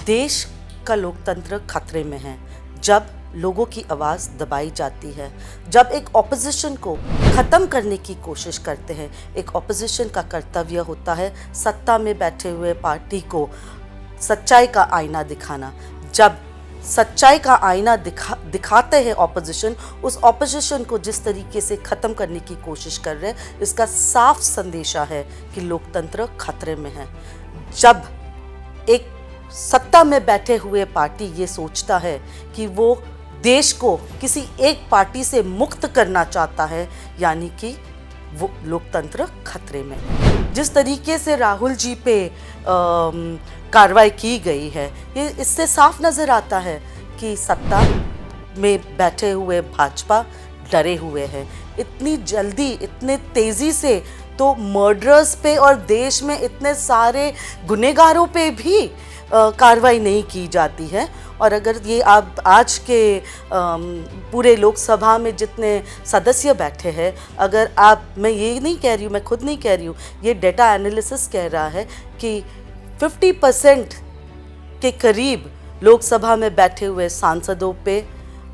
देश का लोकतंत्र खतरे में है जब लोगों की आवाज़ दबाई जाती है, जब एक ऑपोजिशन को ख़त्म करने की कोशिश करते हैं। एक ऑपोजिशन का कर्तव्य होता है सत्ता में बैठे हुए पार्टी को सच्चाई का आईना दिखाना। जब सच्चाई का आईना दिखाते हैं ऑपोजिशन, उस ऑपोजिशन को जिस तरीके से ख़त्म करने की कोशिश कर रहे हैं, इसका साफ संदेशा है कि लोकतंत्र खतरे में है। जब एक सत्ता में बैठे हुए पार्टी ये सोचता है कि वो देश को किसी एक पार्टी से मुक्त करना चाहता है, यानी कि वो लोकतंत्र खतरे में है। जिस तरीके से राहुल जी पे कार्रवाई की गई है, ये इससे साफ नज़र आता है कि सत्ता में बैठे हुए भाजपा डरे हुए हैं। इतनी जल्दी, इतने तेज़ी से तो मर्डरर्स पे और देश में इतने सारे गुनहगारों पे भी कार्रवाई नहीं की जाती है। और अगर ये आप आज के पूरे लोकसभा में जितने सदस्य बैठे हैं, अगर आप, मैं ये नहीं कह रही हूँ, मैं खुद नहीं कह रही हूँ, ये डेटा एनालिसिस कह रहा है कि 50% के करीब लोकसभा में बैठे हुए सांसदों पे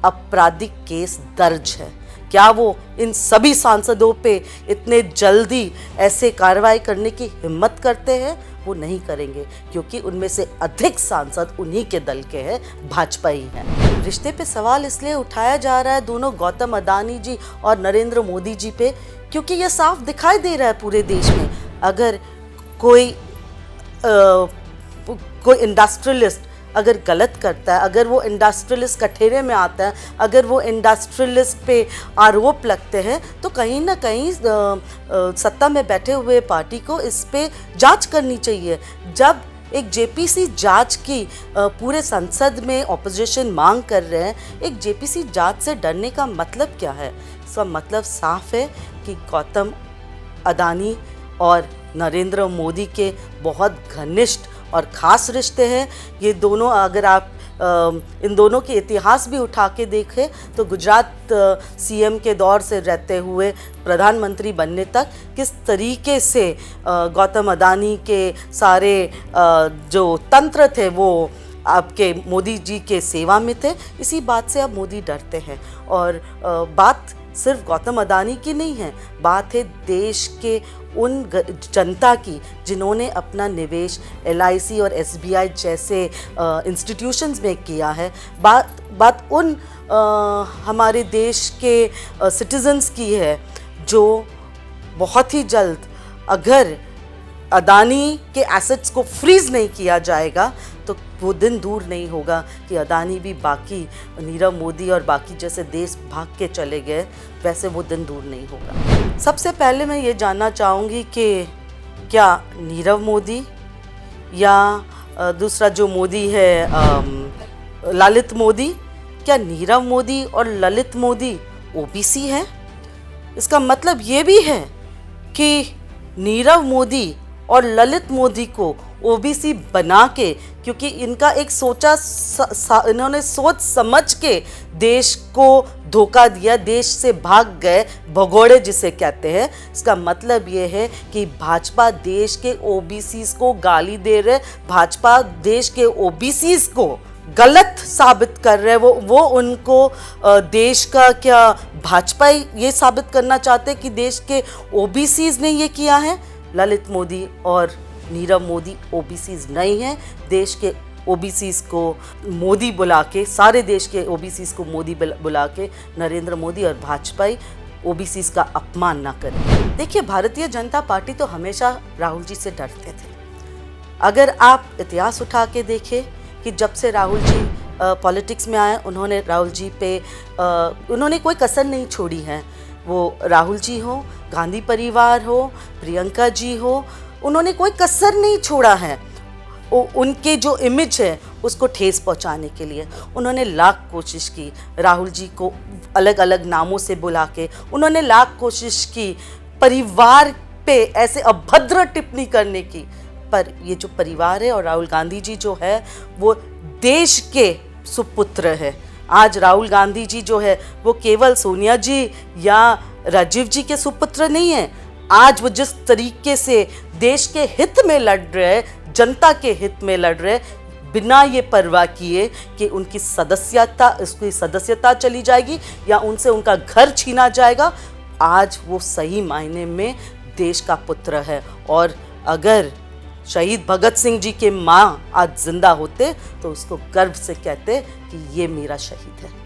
आपराधिक केस दर्ज है। क्या वो इन सभी सांसदों पे इतने जल्दी ऐसे कार्रवाई करने की हिम्मत करते हैं? वो नहीं करेंगे, क्योंकि उनमें से अधिक सांसद उन्हीं के दल के हैं, भाजपा ही है। रिश्ते पे सवाल इसलिए उठाया जा रहा है दोनों गौतम अडानी जी और नरेंद्र मोदी जी पे, क्योंकि ये साफ दिखाई दे रहा है पूरे देश में, अगर कोई इंडस्ट्रियलिस्ट अगर गलत करता है, अगर वो इंडस्ट्रियलिस्ट कठेरे में आता है, अगर वो इंडस्ट्रियलिस्ट पे आरोप लगते हैं, तो कहीं ना कहीं सत्ता में बैठे हुए पार्टी को इस पे जांच करनी चाहिए। जब एक जेपीसी जांच की पूरे संसद में ऑपोजिशन मांग कर रहे हैं, एक जेपीसी जांच से डरने का मतलब क्या है? इसका मतलब साफ है कि गौतम अडानी और नरेंद्र मोदी के बहुत घनिष्ठ और ख़ास रिश्ते हैं। ये दोनों, अगर आप इन दोनों के इतिहास भी उठा के देखें तो गुजरात सीएम के दौर से रहते हुए प्रधानमंत्री बनने तक किस तरीके से गौतम अडानी के सारे जो तंत्र थे वो आपके मोदी जी के सेवा में थे। इसी बात से अब मोदी डरते हैं। और बात सिर्फ गौतम अडानी की नहीं है, बात है देश के उन जनता की जिन्होंने अपना निवेश LIC और SBI जैसे इंस्टीट्यूशंस में किया है। बात उन हमारे देश के सिटीजन्स की है जो बहुत ही जल्द, अगर अडानी के एसेट्स को फ्रीज नहीं किया जाएगा तो वो दिन दूर नहीं होगा कि अडानी भी बाकी नीरव मोदी और बाकी जैसे देश भाग के चले गए, वैसे वो दिन दूर नहीं होगा। सबसे पहले मैं ये जानना चाहूँगी कि क्या नीरव मोदी या दूसरा जो मोदी है ललित मोदी, क्या नीरव मोदी और ललित मोदी OBC है? इसका मतलब ये भी है कि नीरव मोदी और ललित मोदी को OBC बना के, क्योंकि इनका एक इन्होंने सोच समझ के देश को धोखा दिया, देश से भाग गए, भगोड़े जिसे कहते हैं। इसका मतलब ये है कि भाजपा देश के OBCs को गाली दे रहे, भाजपा देश के OBCs को गलत साबित कर रहे हैं। वो उनको देश का, क्या भाजपा ये साबित करना चाहते कि देश के OBCs ने ये किया है? ललित मोदी और नीरव मोदी OBCs नहीं हैं। देश के OBCs को मोदी बुला के, सारे देश के OBCs को मोदी बुला के नरेंद्र मोदी और भाजपा OBCs का अपमान ना करें। देखिए, भारतीय जनता पार्टी तो हमेशा राहुल जी से डरते थे। अगर आप इतिहास उठा के देखें कि जब से राहुल जी पॉलिटिक्स में आए, उन्होंने राहुल जी पे उन्होंने कोई कसर नहीं छोड़ी है। वो राहुल जी हो, गांधी परिवार हो, प्रियंका जी हो, उन्होंने कोई कसर नहीं छोड़ा है। उनके जो इमेज है उसको ठेस पहुंचाने के लिए उन्होंने लाख कोशिश की। राहुल जी को अलग अलग नामों से बुला के उन्होंने लाख कोशिश की परिवार पे ऐसे अभद्र टिप्पणी करने की। पर ये जो परिवार है और राहुल गांधी जी जो है वो देश के सुपुत्र है। आज राहुल गांधी जी जो है वो केवल सोनिया जी या राजीव जी के सुपुत्र नहीं है। आज वो जिस तरीके से देश के हित में लड़ रहे, जनता के हित में लड़ रहे, बिना ये परवाह किए कि उसकी सदस्यता चली जाएगी या उनसे उनका घर छीना जाएगा, आज वो सही मायने में देश का पुत्र है। और अगर शहीद भगत सिंह जी के माँ आज जिंदा होते तो उसको गर्व से कहते कि ये मेरा शहीद है।